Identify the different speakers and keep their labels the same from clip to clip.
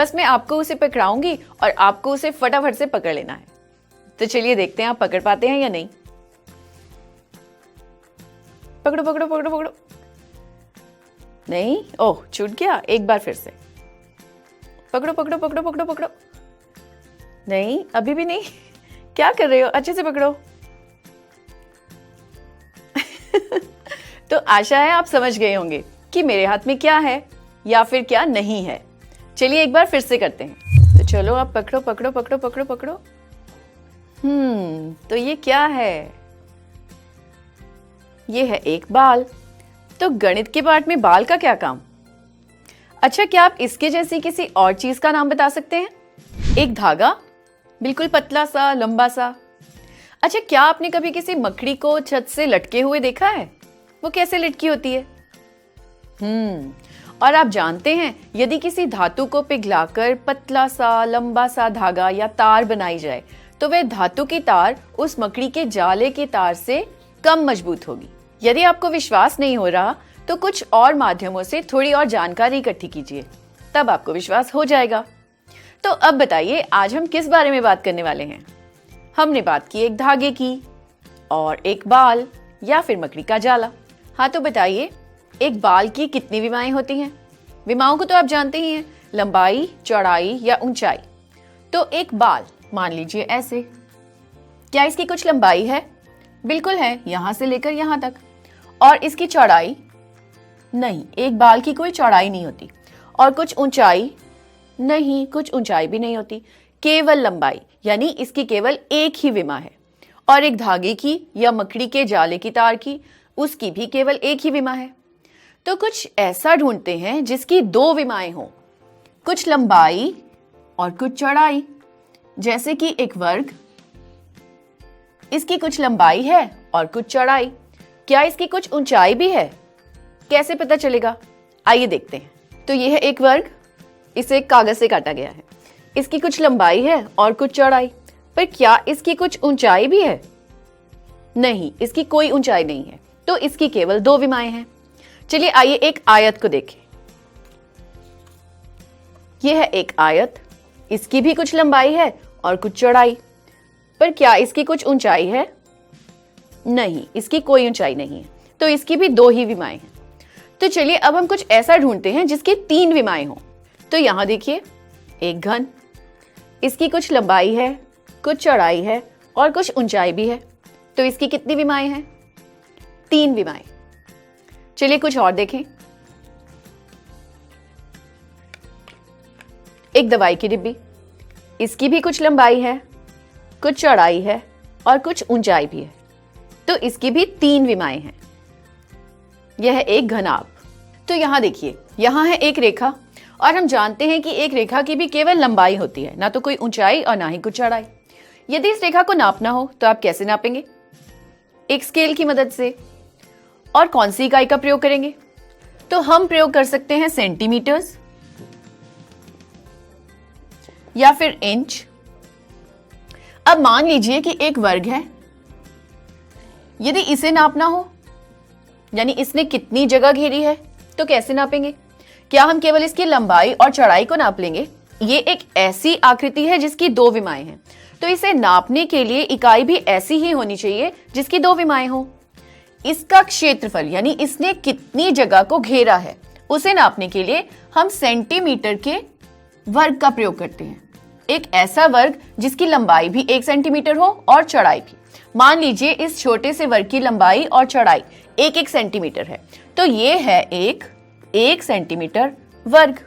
Speaker 1: बस मैं आपको उसे पकड़ाऊंगी और आपको उसे फटाफट से पकड़ लेना है। तो चलिए देखते हैं आप पकड़ पाते हैं या नहीं। पकड़ो पकड़ो पकड़ो पकड़ो। नहीं, ओह छूट गया। एक बार फिर से पकड़ो पकड़ो पकड़ो पकड़ो पकड़ो। नहीं, अभी भी नहीं। क्या कर रहे हो? अच्छे से पकड़ो। तो आशा है आप समझ गए होंगे कि मेरे हाथ में क्या है या फिर क्या नहीं है। चलिए एक बार फिर से करते हैं। तो चलो आप पकड़ो पकड़ो पकड़ो पकड़ो पकड़ो। तो ये क्या है? ये है एक बाल। तो गणित के पाठ में बाल का क्या काम? अच्छा, क्या आप इसके जैसी किसी और चीज का नाम बता सकते हैं? एक धागा, बिल्कुल पतला सा, लंबा सा। अच्छा, क्या आपने कभी किसी मकड़ी को छत से लटके हुए देखा है? वो कैसे लटकी होती है? और आप जानते हैं, यदि किसी धातु को पिघलाकर पतला सा, लंबा सा धागा या तार बनाई जाए तो वह धातु की तार उस मकड़ी के जाले की तार से कम मजबूत होगी। यदि आपको विश्वास नहीं हो रहा तो कुछ और माध्यमों से थोड़ी और जानकारी इकट्ठी कीजिए, तब आपको विश्वास हो जाएगा। तो अब बताइए, आज हम किस बारे में बात करने वाले हैं? हमने बात की एक धागे की और एक बाल या फिर मकड़ी का जाला। हाँ, तो बताइए, एक बाल की कितनी विमाएं होती हैं? विमाओं को तो आप जानते ही हैं, लंबाई, चौड़ाई या ऊंचाई। तो एक बाल मान लीजिए ऐसे। क्या इसकी कुछ लंबाई है? बिल्कुल है, यहां से लेकर यहां तक। और इसकी चौड़ाई? नहीं, एक बाल की कोई चौड़ाई नहीं होती। और कुछ ऊंचाई? नहीं, कुछ ऊंचाई भी नहीं होती, केवल लंबाई, यानी इसकी केवल एक ही विमा है। और एक धागे की या मकड़ी के जाले की तार की, उसकी भी केवल एक ही विमा है। तो कुछ ऐसा ढूंढते हैं जिसकी दो विमाएं हों, कुछ लंबाई और कुछ चौड़ाई। जैसे कि एक वर्ग, इसकी कुछ लंबाई है और कुछ चौड़ाई। क्या इसकी कुछ ऊंचाई भी है? कैसे पता चलेगा? आइए देखते हैं। तो यह है एक वर्ग, इसे एक कागज से काटा गया है। इसकी कुछ लंबाई है और कुछ चौड़ाई, पर क्या इसकी कुछ ऊंचाई भी है? नहीं, इसकी कोई ऊंचाई नहीं है, तो इसकी केवल दो विमाएं हैं। चलिए आइए एक आयत को देखें। यह है एक आयत, इसकी भी कुछ लंबाई है और कुछ चौड़ाई, पर क्या इसकी कुछ ऊंचाई है? नहीं, इसकी कोई ऊंचाई नहीं है, तो इसकी भी दो ही विमाएं हैं। तो चलिए अब हम कुछ ऐसा ढूंढते हैं जिसकी तीन विमाएं हों। तो यहां देखिए, एक घन, इसकी कुछ लंबाई है, कुछ चौड़ाई है और कुछ ऊंचाई भी है। तो इसकी कितनी विमाएं हैं? तीन विमाएं। चलिए कुछ और देखें। एक दवाई की डिब्बी, इसकी भी कुछ लंबाई है, कुछ चौड़ाई है और कुछ ऊंचाई भी है। तो इसकी भी तीन विमाएं हैं। यह है एक घनाभ। तो यहां देखिए, यहां है एक रेखा, और हम जानते हैं कि एक रेखा की भी केवल लंबाई होती है, ना तो कोई ऊंचाई और ना ही कुछ चौड़ाई। यदि इस रेखा को नापना हो तो आप कैसे नापेंगे? एक स्केल की मदद से। और कौन सी इकाई का प्रयोग करेंगे? तो हम प्रयोग कर सकते हैं सेंटीमीटर्स या फिर इंच। अब मान लीजिए कि एक वर्ग है, यदि इसे नापना हो, यानी इसने कितनी जगह घेरी है, तो कैसे नापेंगे? क्या हम केवल इसकी लंबाई और चौड़ाई को नाप लेंगे? ये एक ऐसी आकृति है जिसकी दो विमाएं हैं, तो इसे नापने के लिए इकाई भी ऐसी ही होनी चाहिए जिसकी दो विमाएं हो। इसका क्षेत्रफल, यानी इसने कितनी जगह को घेरा है, उसे नापने के लिए हम सेंटीमीटर के वर्ग का प्रयोग करते हैं। एक ऐसा वर्ग जिसकी लंबाई भी 1 सेंटीमीटर हो और चौड़ाई भी। मान लीजिए इस छोटे से वर्ग की लंबाई और चौड़ाई 1-1 सेंटीमीटर है, तो ये है एक 1 सेंटीमीटर वर्ग।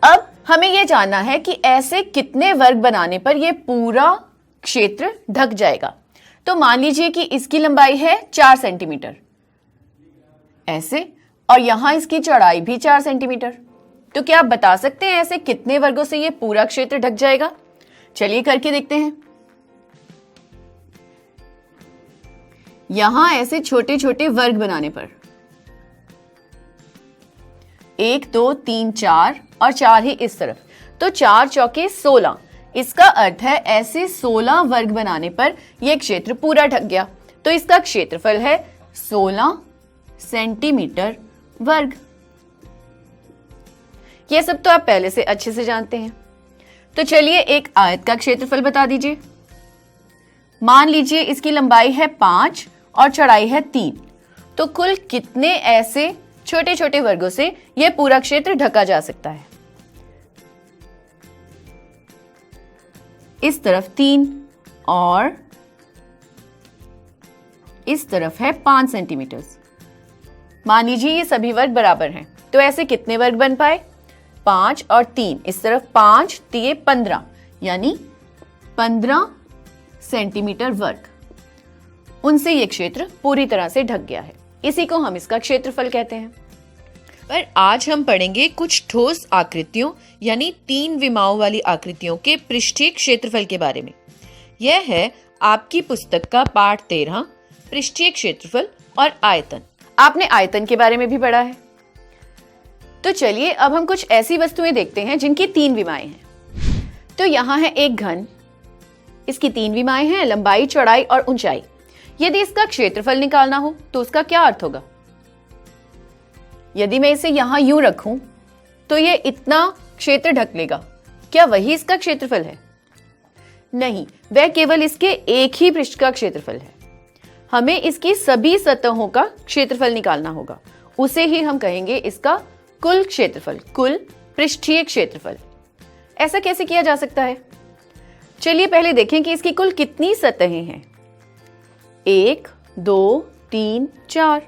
Speaker 1: अब हमें यह जानना है कि ऐसे कितने वर्ग बनाने पर यह पूरा क्षेत्र ढक जाएगा। तो मान लीजिए कि इसकी लंबाई है 4 सेंटीमीटर ऐसे, और यहां इसकी चौड़ाई भी 4 सेंटीमीटर। तो क्या आप बता सकते हैं ऐसे कितने वर्गों से यह पूरा क्षेत्र ढक जाएगा? चलिए करके देखते हैं। यहां ऐसे छोटे छोटे वर्ग बनाने पर 1 2 3 4 और 4 ही इस तरफ, तो 4 चौके 16। इसका अर्थ है ऐसे 16 वर्ग बनाने पर यह क्षेत्र पूरा ढक गया। तो इसका क्षेत्रफल है 16 सेंटीमीटर वर्ग। ये सब तो आप पहले से अच्छे से जानते हैं। तो चलिए एक आयत का क्षेत्रफल बता दीजिए। मान लीजिए इसकी लंबाई है 5 और चौड़ाई है 3, तो कुल कितने ऐसे छोटे छोटे वर्गों से यह पूरा क्षेत्र ढका जा सकता है? इस तरफ 3 और इस तरफ है 5 सेंटीमीटर। मान लीजिए ये सभी वर्ग बराबर हैं, तो ऐसे कितने वर्ग बन पाए? 5 और 3, इस तरफ 5 दिए 15, यानी 15 सेंटीमीटर वर्ग। उनसे ये क्षेत्र पूरी तरह से ढक गया है। इसी को हम इसका क्षेत्रफल कहते हैं। पर आज हम पढ़ेंगे कुछ ठोस आकृतियों यानी 3 विमाओं वाली आकृतियों के पृष्ठीय क्षेत्रफल के बारे में। यह है आपकी पुस्तक का पाठ 13, पृष्ठीय क्षेत्रफल और आयतन। आपने आयतन के बारे में भी पढ़ा है। तो चलिए अब हम कुछ ऐसी वस्तुएं देखते हैं जिनकी 3 विमाएं हैं। तो यहाँ है एक घन, इसकी 3 विमाएं हैं, लंबाई, चौड़ाई और ऊंचाई। यदि इसका क्षेत्रफल निकालना हो तो उसका क्या अर्थ होगा? यदि मैं इसे यहां यूं रखूं तो ये इतना क्षेत्र ढक लेगा, क्या वही इसका क्षेत्रफल है? नहीं, वह केवल इसके एक ही पृष्ठ का क्षेत्रफल है। हमें इसकी सभी सतहों का क्षेत्रफल निकालना होगा, उसे ही हम कहेंगे इसका कुल क्षेत्रफल, कुल पृष्ठीय क्षेत्रफल। ऐसा कैसे किया जा सकता है? चलिए पहले देखें कि इसकी कुल कितनी सतहें हैं। 1, 2, 3, 4,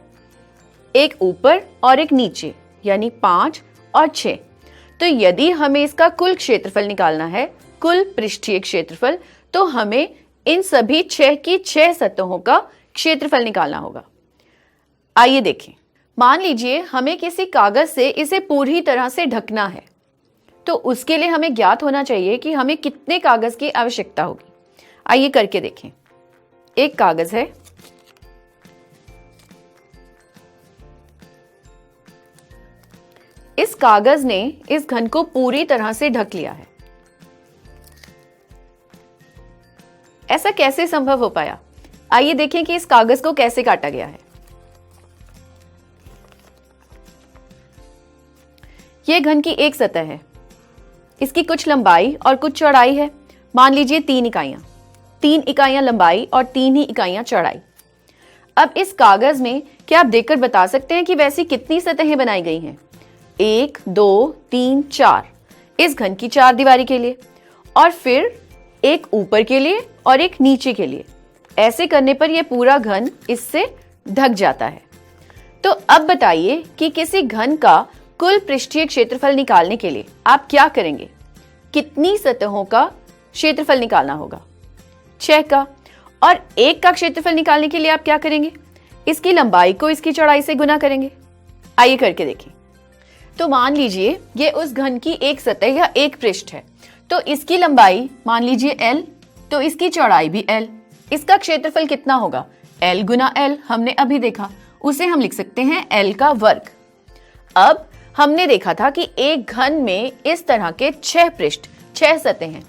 Speaker 1: एक ऊपर और एक नीचे, यानी 5 और 6। तो यदि हमें इसका कुल क्षेत्रफल निकालना है, कुल पृष्ठीय क्षेत्रफल, तो हमें इन सभी 6 की 6 सतहों का क्षेत्रफल निकालना होगा। आइए देखें। मान लीजिए हमें किसी कागज से इसे पूरी तरह से ढकना है, तो उसके लिए हमें ज्ञात होना चाहिए कि हमें कितने कागज की आवश्यकता होगी। आइए करके देखें। एक कागज है, इस कागज ने इस घन को पूरी तरह से ढक लिया है। ऐसा कैसे संभव हो पाया? आइए देखें कि इस कागज को कैसे काटा गया है। यह घन की एक सतह है, इसकी कुछ लंबाई और कुछ चौड़ाई है। मान लीजिए 3 इकाइयां, 3 इकाइयां लंबाई और 3 ही इकाइयां चौड़ाई। अब इस कागज में क्या आप देखकर बता सकते हैं कि वैसी कितनी सतहें बनाई गई हैं? 1, 2, 3, 4 इस घन की 4 दीवारी के लिए, और फिर एक ऊपर के लिए और एक नीचे के लिए। ऐसे करने पर यह पूरा घन इससे ढक जाता है। तो अब बताइए कि किसी घन का कुल पृष्ठीय क्षेत्रफल निकालने के लिए आप क्या करेंगे? कितनी सतहों का क्षेत्रफल निकालना होगा? 6 का। और 1 का क्षेत्रफल निकालने के लिए आप क्या करेंगे? इसकी लंबाई को इसकी चौड़ाई से गुना करेंगे। आइए करके देखें। तो मान लीजिए ये उस घन की एक सतह या एक पृष्ठ है, तो इसकी लंबाई मान लीजिए L, तो इसकी चौड़ाई भी L। इसका क्षेत्रफल कितना होगा? L गुना L, हमने अभी देखा, उसे हम लिख सकते हैं L का वर्ग। अब हमने देखा था कि एक घन में इस तरह के 6 पृष्ठ, 6 सतहें हैं,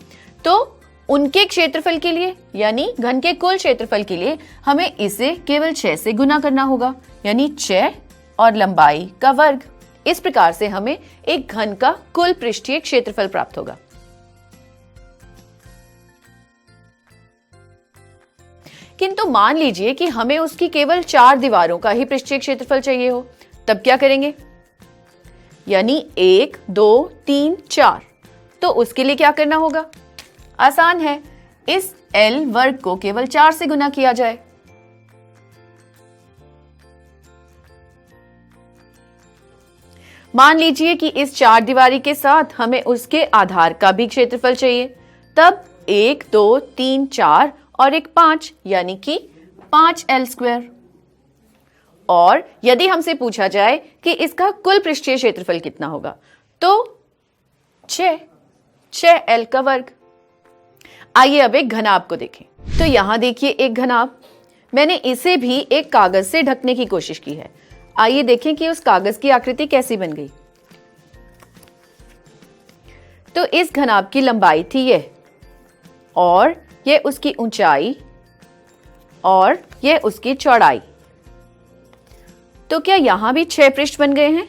Speaker 1: तो उनके क्षेत्रफल के लिए यानी घन के कुल क्षेत्रफल के लिए हमें इसे केवल 6 से गुना करना होगा, यानी 6 और लंबाई का वर्ग। इस प्रकार से हमें एक घन का कुल पृष्ठीय क्षेत्रफल प्राप्त होगा। किंतु मान लीजिए कि हमें उसकी केवल 4 दीवारों का ही पृष्ठीय क्षेत्रफल चाहिए हो, तब क्या करेंगे? यानी 1, 2, 3, 4। तो उसके लिए क्या करना होगा? आसान है, इस L वर्ग को केवल 4 से गुना किया जाए। मान लीजिए कि इस 4 दीवारी के साथ हमें उसके आधार का भी क्षेत्रफल चाहिए, तब 1, 2, 3, 4 और एक 5, यानी कि 5L²। और यदि हमसे पूछा जाए कि इसका कुल पृष्ठीय क्षेत्रफल कितना होगा, तो 6L का वर्ग। आइए अब एक घनाभ को देखें। तो यहां देखिए एक घनाभ, मैंने इसे भी एक कागज से ढकने की कोशिश की है। आइए देखें कि उस कागज की आकृति कैसी बन गई। तो इस घनाभ की लंबाई थी यह, और यह उसकी ऊंचाई, और यह उसकी चौड़ाई। तो क्या यहां भी 6 पृष्ठ बन गए हैं?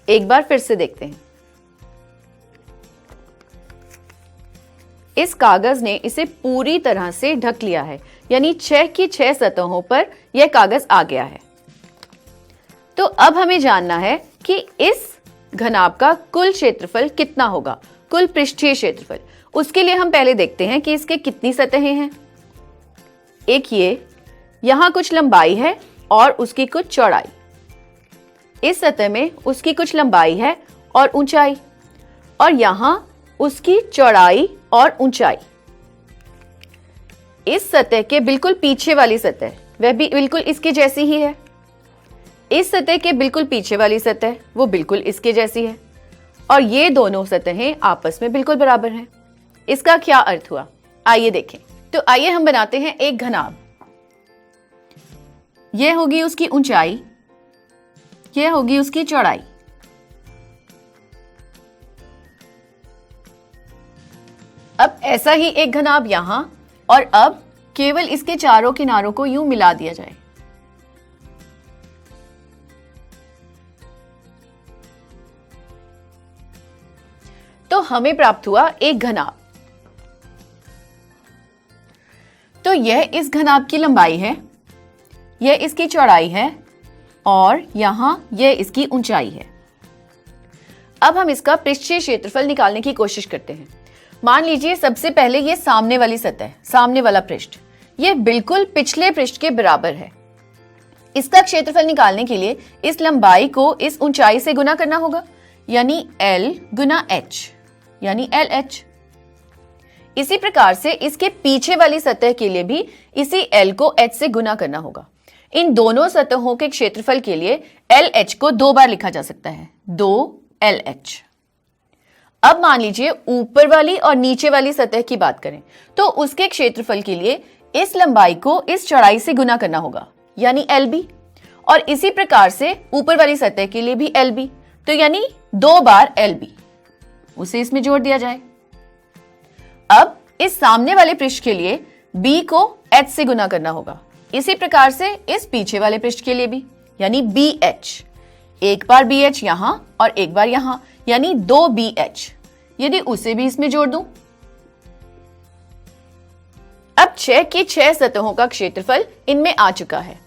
Speaker 1: एक बार फिर से देखते हैं। इस कागज ने इसे पूरी तरह से ढक लिया है, यानी 6 की 6 सतहों पर यह कागज आ गया है। तो अब हमें जानना है कि इस घनाभ का कुल क्षेत्रफल कितना होगा, कुल पृष्ठीय क्षेत्रफल। उसके लिए हम पहले देखते हैं कि इसके कितनी सतहें हैं। एक ये, यहां कुछ लंबाई है और उसकी कुछ चौड़ाई। इस सतह में उसकी कुछ लंबाई है और ऊंचाई, और यहां उसकी चौड़ाई और ऊंचाई। इस सतह के बिल्कुल पीछे वाली सतह, वह भी बिल्कुल इसके जैसी ही है। इस सतह के बिल्कुल पीछे वाली सतह, वो बिल्कुल इसके जैसी है, और ये दोनों सतहें आपस में बिल्कुल बराबर हैं। इसका क्या अर्थ हुआ, आइए देखें। तो आइए हम बनाते हैं एक घनाभ। यह होगी उसकी ऊंचाई, यह होगी उसकी चौड़ाई। अब ऐसा ही एक घनाभ यहां, और अब केवल इसके चारों किनारों को यूं मिला दिया जाए। तो हमें प्राप्त हुआ एक घनाभ। तो यह इस घनाभ की लंबाई है, यह इसकी चौड़ाई है, और यहां यह इसकी ऊंचाई है। अब हम इसका पृष्ठीय क्षेत्रफल निकालने की कोशिश करते हैं। मान लीजिए सबसे पहले ये सामने वाली सतह, सामने वाला पृष्ठ, ये बिल्कुल पिछले पृष्ठ के बराबर है। इसका क्षेत्रफल निकालने के लिए इस लंबाई को इस ऊंचाई से गुना करना होगा, यानी L गुना H, यानी LH। इसी प्रकार से इसके पीछे वाली सतह के लिए भी इसी L को H से गुना करना होगा। इन दोनों सतहों के क्षेत्रफल के लिए LH को 2 बार लिखा जा सकता है, 2LH। अब मान लीजिए ऊपर वाली और नीचे वाली सतह की बात करें, तो उसके क्षेत्रफल के लिए इस लंबाई को इस चौड़ाई से गुना करना होगा, यानी LB, और इसी प्रकार से ऊपर वाली सतह के लिए भी LB, तो यानी 2 बार LB, उसे इसमें जोड़ दिया जाए। अब इस सामने वाले पृष्ठ के लिए B को H से गुना करना होगा, इसी प्रकार से इस पीछे वाले पृष्ठ के लिए भी, यानी BH। एक बार BH यहां और एक बार यहां, यानी 2BH। यदि उसे भी इसमें जोड़ दूं, अब 6 की 6 सतहों का क्षेत्रफल इनमें आ चुका है।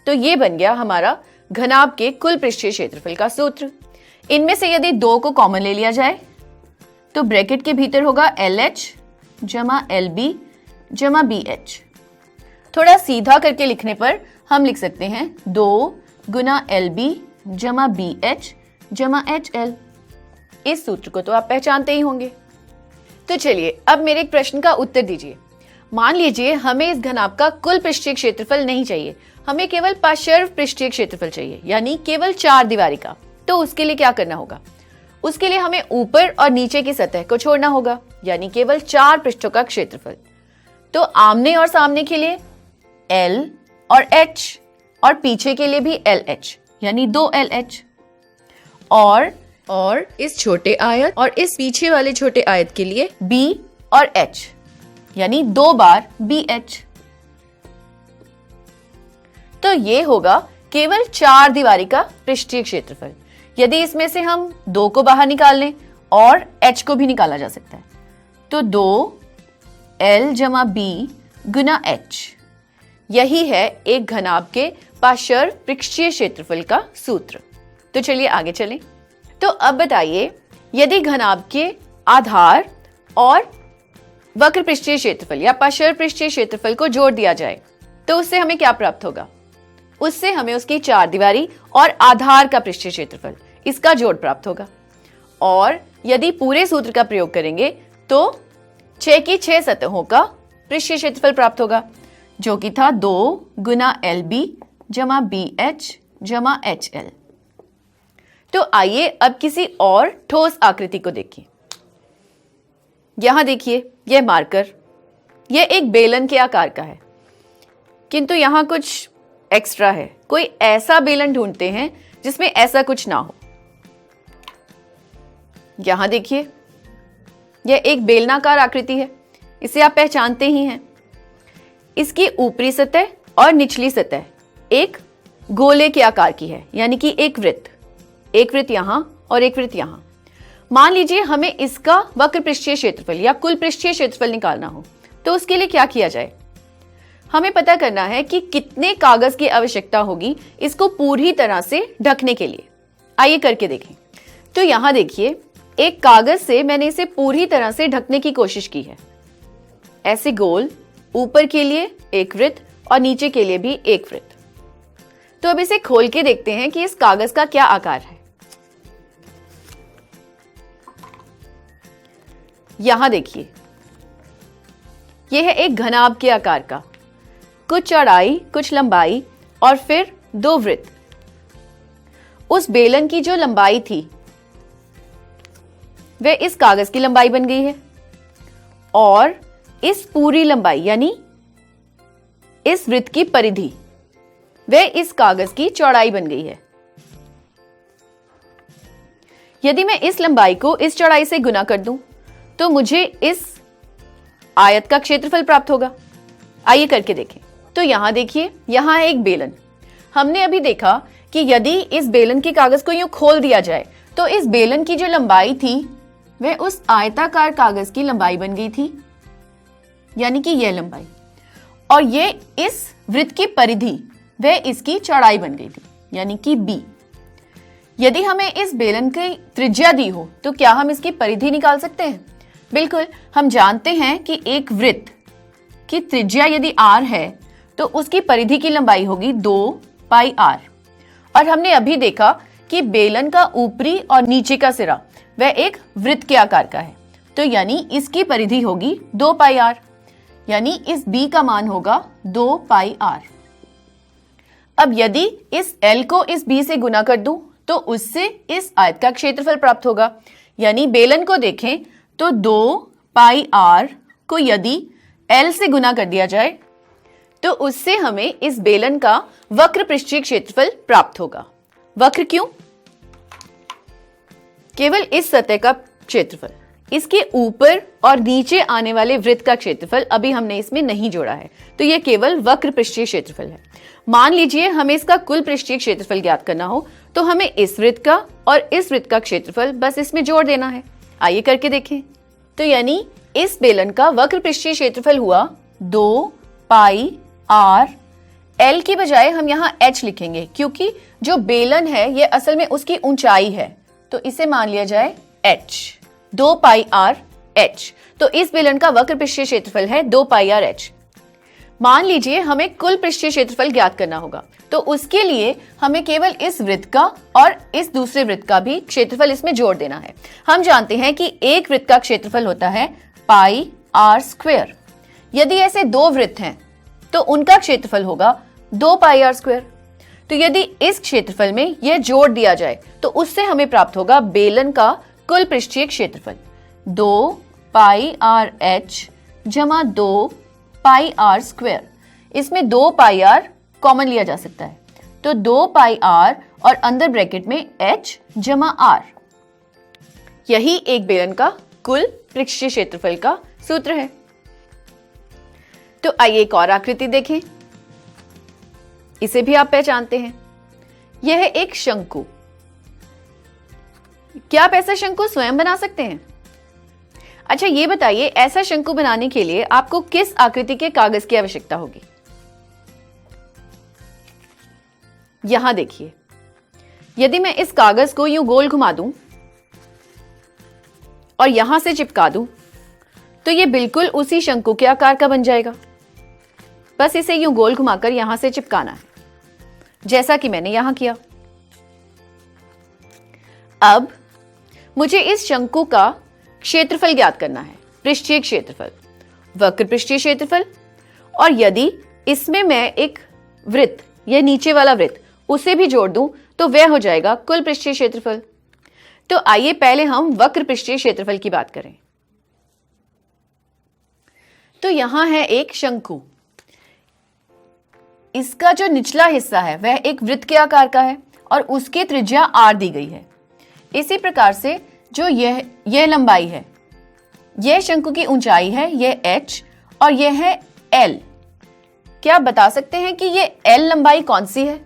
Speaker 1: तो ये बन गया हमारा घनाभ के कुल पृष्ठीय क्षेत्रफल का सूत्र। इनमें से यदि 2 को कॉमन ले लिया जाए, तो ब्रैकेट के भीतर होगा LH जमा LB जमा BH। थोड़ा सीधा करके लिखने पर हम लिख सकते हैं 2 गुना LB जमा BH जमा HL। इस सूत्र को तो आप पहचानते ही होंगे। तो चलिए अब मेरे एक प्रश्न का उत्तर दीजिए। मान लीजिए हमें इस घनाभ का कुल पृष्ठीय क्षेत्रफल नहीं चाहिए, हमें केवल पार्श्व पृष्ठीय क्षेत्रफल चाहिए, यानी केवल 4 दीवारी का। तो उसके लिए क्या करना होगा? उसके लिए हमें ऊपर और नीचे की सतह को छोड़ना होगा, यानी केवल 4 पृष्ठों का क्षेत्रफल। तो आमने और सामने के लिए L और H, और पीछे के लिए भी LH, यानी 2LH। और इस छोटे आयत और इस पीछे वाले छोटे आयत के लिए B और H, यानी 2 बार BH। तो ये होगा केवल 4 दीवारी का पृष्ठीय क्षेत्रफल। यदि इसमें से हम 2 को बाहर निकाल लें और H को भी निकाला जा सकता है, तो 2L जमा B गुना H, यही है एक घनाभ के पार्श्व पृष्ठीय क्षेत्रफल का सूत्र। तो चलिए आगे चलें। तो अब बताइए, यदि घनाभ के आधार और वक्र पृष्ठीय क्षेत्रफल या पार्श्व पृष्ठीय क्षेत्रफल को जोड़ दिया जाए, तो उससे हमें क्या प्राप्त होगा? उससे हमें उसकी 4 दीवारी और आधार का पृष्ठीय क्षेत्रफल, इसका जोड़ प्राप्त होगा। और यदि पूरे सूत्र का प्रयोग करेंगे तो 6 की 6 सतहों का पृष्ठीय क्षेत्रफल प्राप्त होगा, जो कि था 2 गुना LB जमा BH जमा HL। तो आइए अब किसी और ठोस आकृति को देखें। यहां देखिए, यह मार्कर, यह एक बेलन के आकार का है, किंतु यहां कुछ एक्स्ट्रा है। कोई ऐसा बेलन ढूंढते हैं जिसमें ऐसा कुछ ना हो। यहां देखिए, यह एक बेलनाकार आकृति है, इसे आप पहचानते ही हैं। इसकी ऊपरी सतह और निचली सतह एक गोले के आकार की है, यानी कि एक वृत्त यहां और एक वृत्त यहाँ। मान लीजिए हमें इसका वक्र पृष्ठीय क्षेत्रफल या कुल पृष्ठीय क्षेत्रफल निकालना हो, तो उसके लिए क्या किया जाए? हमें पता करना है कि कितने कागज की आवश्यकता होगी इसको पूरी तरह से ढकने के लिए। आइए करके देखें। तो यहां देखिए, एक कागज से मैंने इसे पूरी तरह से ढकने की कोशिश की है। ऐसे गोल, ऊपर के लिए एक वृत्त और नीचे के लिए भी एक वृत्त। तो अब इसे खोल के देखते हैं कि इस कागज का क्या आकार है। यहां देखिए, यह है एक घनाभ के आकार का, कुछ चौड़ाई, कुछ लंबाई और फिर 2 वृत्त। उस बेलन की जो लंबाई थी वह इस कागज की लंबाई बन गई है और इस पूरी लंबाई यानी इस वृत्त की परिधि वह इस कागज की चौड़ाई बन गई है। यदि मैं इस लंबाई को इस चौड़ाई से गुना कर दूं तो मुझे इस आयत का क्षेत्रफल प्राप्त होगा। आइए करके देखें। तो यहां देखिए, यहां है एक बेलन। हमने अभी देखा कि यदि इस बेलन के कागज को यूं खोल दिया जाए तो इस बेलन की जो लंबाई थी वह उस आयताकार कागज की लंबाई बन गई थी, यानी कि यह लंबाई, और ये इस वृत्त की परिधि वह इसकी चौड़ाई बन गई थी, यानी कि b। यदि हमें इस बेलन की त्रिज्या दी हो तो क्या हम इसकी परिधि निकाल सकते हैं? बिल्कुल। हम जानते हैं कि एक वृत्त की त्रिज्या यदि r है तो उसकी परिधि की लंबाई होगी 2 पाई r। और हमने अभी देखा कि बेलन का ऊपरी और नीचे का सिरा वह एक वृत्त के आकार का है, तो यानी इसकी परिधि होगी 2 पाई r, यानी इस b का मान होगा 2 पाई r। अब यदि इस l को इस b से गुना कर दूं तो उससे इस आयत का क्षेत्रफल प्राप्त होगा। यानी बेलन को देखें तो 2 पाई r को यदि l से गुना कर दिया जाए तो उससे हमें इस बेलन का वक्र पृष्ठीय क्षेत्रफल प्राप्त होगा। वक्र क्यों? केवल इस सतह का क्षेत्रफल, इसके ऊपर और नीचे आने वाले वृत्त का क्षेत्रफल अभी हमने इसमें नहीं जोड़ा है, तो यह केवल वक्र पृष्ठीय क्षेत्रफल है। मान लीजिए हमें इसका कुल पृष्ठीय क्षेत्रफल ज्ञात करना हो तो हमें इस वृत्त का और इस वृत्त का क्षेत्रफल बस इसमें जोड़ देना है। आइए करके देखें। तो यानी इस बेलन का वक्र पृष्ठीय क्षेत्रफल हुआ 2 पाई r। l की बजाय हम यहाँ h लिखेंगे क्योंकि जो बेलन है ये असल में उसकी ऊंचाई है, तो इसे मान लिया जाए h। 2 पाई r h। तो इस बेलन का वक्र पृष्ठीय क्षेत्रफल है 2 पाई r h। मान लीजिए हमें कुल पृष्ठीय क्षेत्रफल ज्ञात करना होगा, तो उसके लिए हमें केवल इस वृत्त का और इस दूसरे वृत्त का भी क्षेत्रफल इसमें जोड़ देना है। हम जानते हैं कि एक वृत्त का क्षेत्रफल होता है पाई r स्क्वायर। यदि ऐसे 2 वृत्त हैं तो उनका क्षेत्रफल होगा 2 पाई r स्क्वायर। तो यदि इस क्षेत्रफल में यह जोड़ दिया जाए तो उससे हमें प्राप्त होगा बेलन का कुल पृष्ठीय क्षेत्रफल 2 पाई r h जमा 2 पाई r स्क्वायर। इसमें 2 पाई r कॉमन लिया जा सकता है, तो 2 पाई r और अंदर ब्रैकेट में h जमा r। यही एक बेलन का कुल पृष्ठीय क्षेत्रफल का सूत्र है। तो आइए एक और आकृति देखें। इसे भी आप पहचानते हैं, यह है एक शंकु। क्या आप ऐसा शंकु स्वयं बना सकते हैं? अच्छा ये बताइए, ऐसा शंकु बनाने के लिए आपको किस आकृति के कागज की आवश्यकता होगी? यहां देखिए, यदि मैं इस कागज को यूं गोल घुमा दूं और यहां से चिपका दूं तो ये बिल्कुल उसी शंकु के आकार का बन जाएगा। बस इसे यूं गोल घुमाकर यहां से चिपकाना है, जैसा कि मैंने यहां किया। अब मुझे इस शंकु का क्षेत्रफल ज्ञात करना है, पृष्ठीय क्षेत्रफल, वक्र पृष्ठीय क्षेत्रफल। और यदि इसमें मैं एक वृत्त, यह नीचे वाला वृत्त, उसे भी जोड़ दूं तो वह हो जाएगा कुल पृष्ठीय क्षेत्रफल। तो आइए पहले हम वक्र पृष्ठीय क्षेत्रफल की बात करें। तो यहां है एक शंकु। इसका जो निचला हिस्सा है वह एक वृत्त के आकार का है और उसकी त्रिज्या r दी गई है। इसी प्रकार से जो यह लंबाई है, यह शंकु की ऊंचाई है, यह h और यह है l। क्या आप बता सकते हैं कि यह l लंबाई कौन सी है?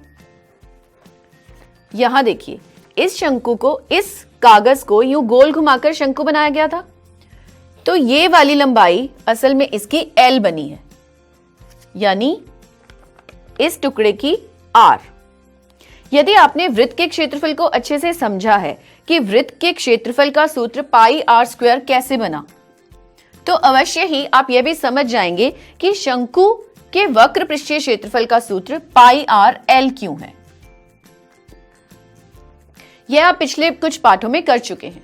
Speaker 1: यहां देखिए, इस शंकु को इस कागज को यूं गोल घुमाकर शंकु बनाया गया था। तो ये वाली लंबाई असल में इसकी L बनी है, यानी इस टुकड़े की R। यदि आपने वृत्त के क्षेत्रफल को अच्छे से समझा है कि वृत्त के क्षेत्रफल का सूत्र पाई r स्क्वायर कैसे बना, तो अवश्य ही आप यह भी समझ जाएंगे कि शंकु के वक्र पृष्ठीय क्षेत्रफल का सूत्र पाई r l क्यों है। यह आप पिछले कुछ पाठों में कर चुके हैं।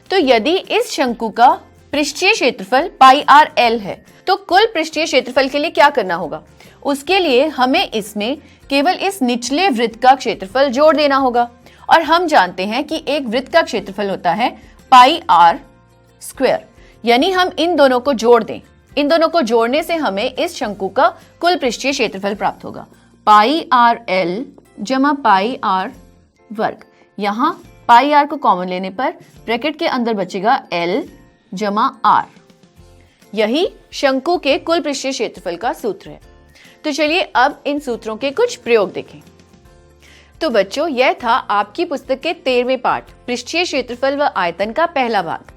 Speaker 1: तो यदि इस शंकु का पृष्ठीय क्षेत्रफल पाई r l है, तो कुल पृष्ठीय क्षेत्रफल के लिए क्या करना होगा? उसके लिए हमें इसमें केवल इस निचले वृत्त का क्षेत्रफल जोड़ देना होगा, और हम जानते हैं कि एक वृत्त का क्षेत्रफल होता है पाई r स्क्वायर, यानी हम इन दोनों को जोड़ दें। इन दोनों को जोड़ने से हमें इस शंकु का कुल पृष्ठीय क्षेत्रफल प्राप्त होगा, पाई r l जमा पाई r वर्ग। यहाँ पाई r को कॉमन लेने पर ब्रैकेट के अंदर बचेगा l जमा r। यही शंकु के कुल पृष्ठीय क्षेत्रफल का सूत्र है। तो चलिए अब इन सूत्रों के कुछ प्रयोग देखें। तो बच्चों, यह था आपकी पुस्तक के 13वें पाठ पृष्ठीय क्षेत्रफल व आयतन का पहला भाग।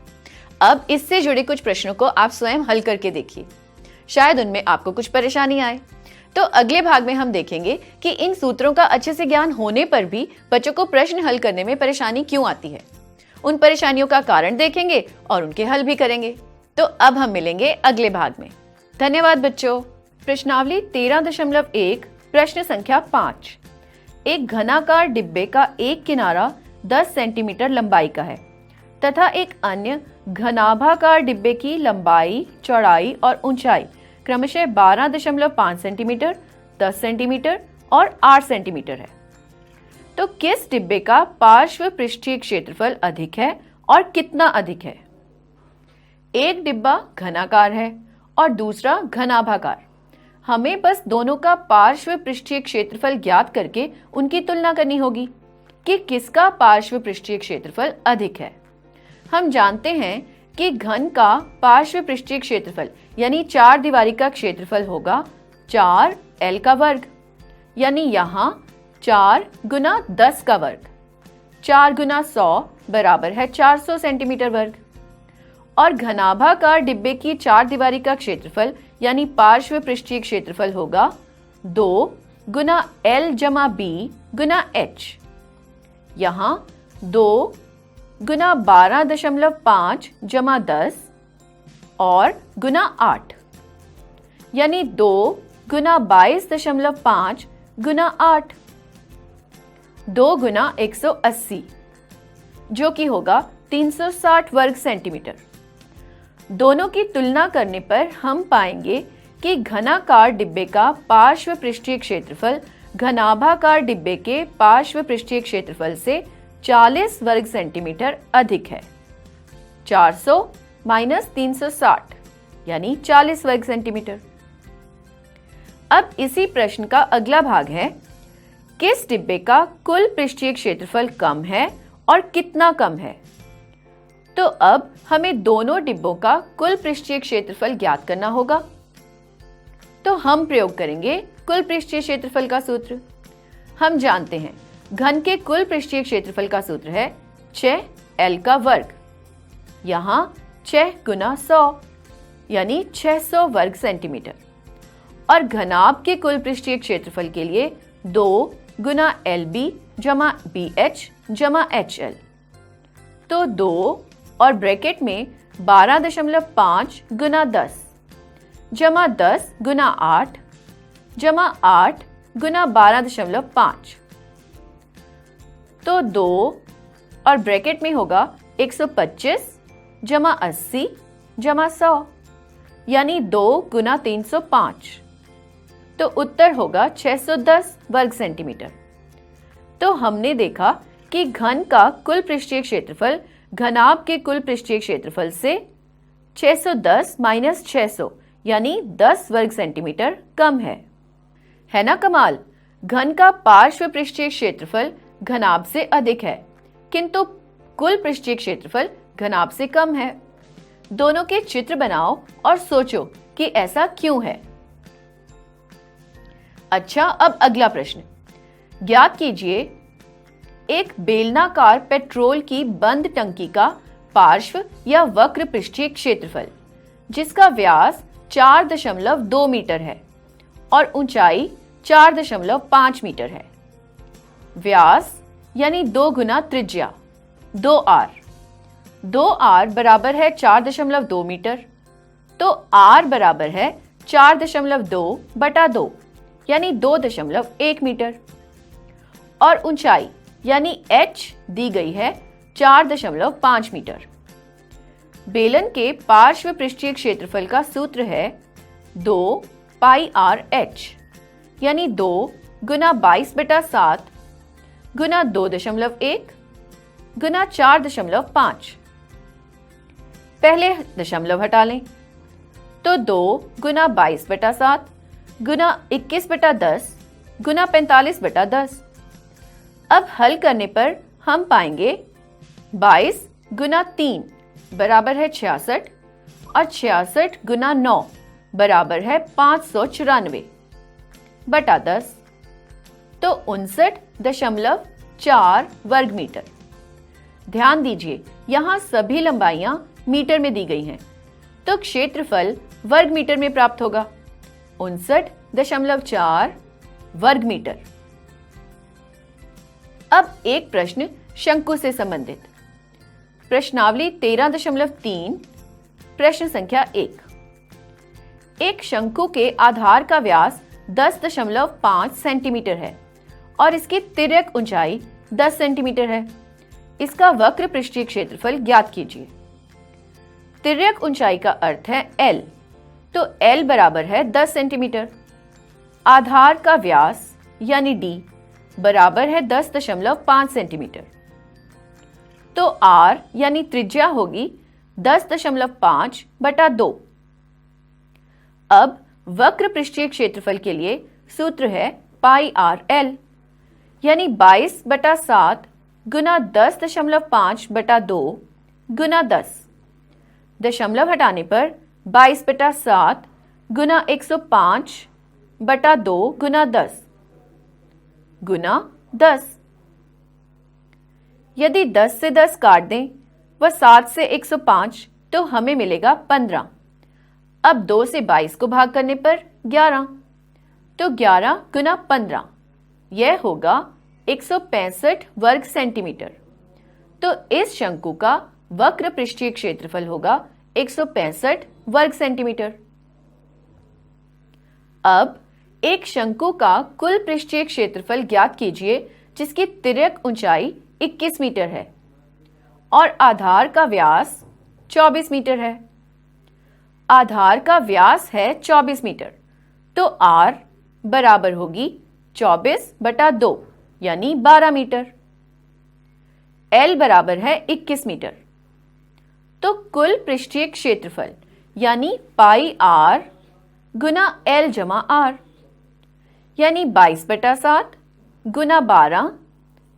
Speaker 1: अब इससे जुड़े कुछ प्रश्नों को आप स्वयं हल करके देखिए, शायद उनमें आपको कुछ परेशानी आए। तो अगले भाग में हम देखेंगे कि इन सूत्रों का अच्छे से ज्ञान होने पर भी बच्चों को प्रश्न हल करने में परेशानी क्यों आती है। उन परेशानियों का कारण देखेंगे और उनके हल भी करेंगे। तो अब हम मिलेंगे अगले भाग में। धन्यवाद बच्चों। प्रश्नावली 13.1 प्रश्न संख्या 5। एक घनाकार डिब्बे का एक किनारा 10 सेंटीमीटर लंबाई का है तथा एक अन्य घनाभाकार डिब्बे की लंबाई, चौड़ाई और ऊंचाई क्रमशः 12.5 सेंटीमीटर, 10 सेंटीमीटर और 8 सेंटीमीटर है। तो किस डिब्बे का पार्श्व पृष्ठीय क्षेत्रफल अधिक है और कितना अधिक है? एक डिब्बा घनाकार है और दूसरा घनाभाकार। हमें बस दोनों का पार्श्व पृष्ठीय क्षेत्रफल ज्ञात करके उनकी तुलना करनी होगी कि किसका पार्श्व पृष्ठीय क्षेत्रफल अधिक है। हम जानते हैं कि घन का पार्श्व पृष्ठीय क्षेत्रफल यानी चार दीवारी का क्षेत्रफल होगा 4l का वर्ग, यानी यहाँ 4 गुना 10 का वर्ग। 4 गुना 100 बराबर है 400 सेंटीमीटर वर्ग। और घनाभाकार डिब्बे की चार दीवारी का क्षेत्रफल यानी पार्श्व पृष्ठीय क्षेत्रफल होगा 2 गुना l जमा b गुना h। यहाँ 2 गुना 12.5 जमा 10 और गुना 8, यानी 2 गुना 22.5 गुना 8, 2 गुना 180, जो कि होगा 360 वर्ग सेंटीमीटर। दोनों की तुलना करने पर हम पाएंगे कि घनाकार डिब्बे का पार्श्व पृष्ठीय क्षेत्रफल घनाभाकार डिब्बे के पार्श्व पृष्ठीय क्षेत्रफल से 40 वर्ग सेंटीमीटर अधिक है। 400 माइनस 360 यानी 40 वर्ग सेंटीमीटर। अब इसी प्रश्न का अगला भाग है, किस डिब्बे का कुल पृष्ठीय क्षेत्रफल कम है और कितना कम है? तो अब हमें दोनों डिब्बों का कुल पृष्ठीय क्षेत्रफल ज्ञात करना होगा। तो हम प्रयोग करेंगे कुल पृष्ठीय क्षेत्रफल का सूत्र। हम जानते हैं घन के कुल पृष्ठीय क्षेत्रफल का सूत्र है 6l का वर्ग। यहाँ 6 गुना 100 यानी 600 वर्ग सेंटीमीटर। और घनाभ के कुल पृष्ठीय क्षेत्रफल के लिए 2 गुना lb जमा bh जमा hl। तो 2 और ब्रैकेट में 12.5 गुना 10 जमा 10 गुना 8 जमा 8 गुना 12.5। तो 2 और ब्रैकेट में होगा 125 जमा 80 जमा 100, यानी 2 गुना 305। तो उत्तर होगा 610 वर्ग सेंटीमीटर। तो हमने देखा कि घन का कुल पृष्ठीय क्षेत्रफल घनाभ के कुल पृष्ठीय क्षेत्रफल से 610 माइनस 600 यानी 10 वर्ग सेंटीमीटर कम है ना कमाल। घन का पार्श्व पृष्ठीय क्षेत्रफल घनाभ से अधिक है, किंतु कुल पृष्ठीय क्षेत्रफल घनाभ से कम है। दोनों के चित्र बनाओ और सोचो कि ऐसा क्यों है। अच्छा, अब अगला प्रश्न ज्ञात कीजिए एक बेलनाकार पेट्रोल की बंद टंकी का पार्श्व या वक्र पृष्ठीय क्षेत्रफल जिसका व्यास 4.2 मीटर है और ऊंचाई 4.5 मीटर है। व्यास यानी 2 गुना त्रिज्या 2r। 2r बराबर है 4.2 मीटर, तो r बराबर है 4.2 बटा 2 यानी 2.1 मीटर और ऊंचाई यानी h दी गई है 4.5 मीटर। बेलन के पार्श्व पृष्ठीय क्षेत्रफल का सूत्र है 2 पाई r h यानी 2 गुना 22/7 गुना 2.1 गुना 4.5। पहले दशमलव हटा लें तो 2 गुना 22/7 गुना 21/10 गुना 45/10। अब हल करने पर हम पाएंगे 22 गुना 3 बराबर है 66 और 66 गुना 9 बराबर है 594 बटा 10, तो 59.4 वर्ग मीटर। ध्यान दीजिए यहाँ सभी लंबाइयां मीटर में दी गई हैं, तो क्षेत्रफल वर्ग मीटर में प्राप्त होगा 59.4 वर्ग मीटर। अब एक प्रश्न शंकु से संबंधित। प्रश्नावली 13.3 प्रश्न संख्या 1। एक शंकु के आधार का व्यास 10.5 सेंटीमीटर है और इसकी तिर्यक ऊंचाई 10 सेंटीमीटर है। इसका वक्र पृष्ठीय क्षेत्रफल ज्ञात कीजिए। तिर्यक ऊंचाई का अर्थ है L, तो L बराबर है 10 सेंटीमीटर। आधार का व्यास यानी D बराबर है 10.5 सेंटीमीटर, तो R यानी त्रिज्या होगी 10.5 बटा 2। अब वक्र पृष्ठीय क्षेत्रफल के लिए सूत्र है पाई r l यानी 22/7 गुना 10.5 बटा 2 गुना 10। दशमलव हटाने पर 22/7 गुना 105 बटा 2 गुना 10 गुना 10। यदि 10 से 10 काट दें व 7 से 105 तो हमें मिलेगा 15। अब 2 से 22 को भाग करने पर 11, तो 11 गुना 15 यह होगा 165 वर्ग सेंटीमीटर। तो इस शंकु का वक्र पृष्ठीय क्षेत्रफल होगा 165 वर्ग सेंटीमीटर। अब एक शंकु का कुल पृष्ठीय क्षेत्रफल ज्ञात कीजिए जिसकी तिर्यक ऊंचाई 21 मीटर है और आधार का व्यास 24 मीटर है। आधार का व्यास है 24 मीटर, तो R बराबर होगी 24/2 यानी 12 मीटर। L बराबर है 21 मीटर, तो कुल पृष्ठीय क्षेत्रफल यानी पाई R गुना L जमा R यानी 22/7 गुना 12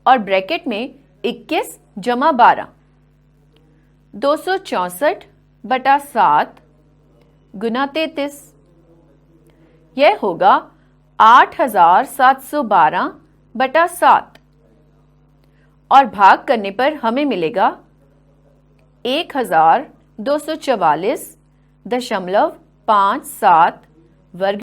Speaker 1: और ब्रैकेट में 21 जमा 12 264/7 गुना 33। यह होगा 8712/7 और भाग करने पर हमें मिलेगा 1244.57 वर्ग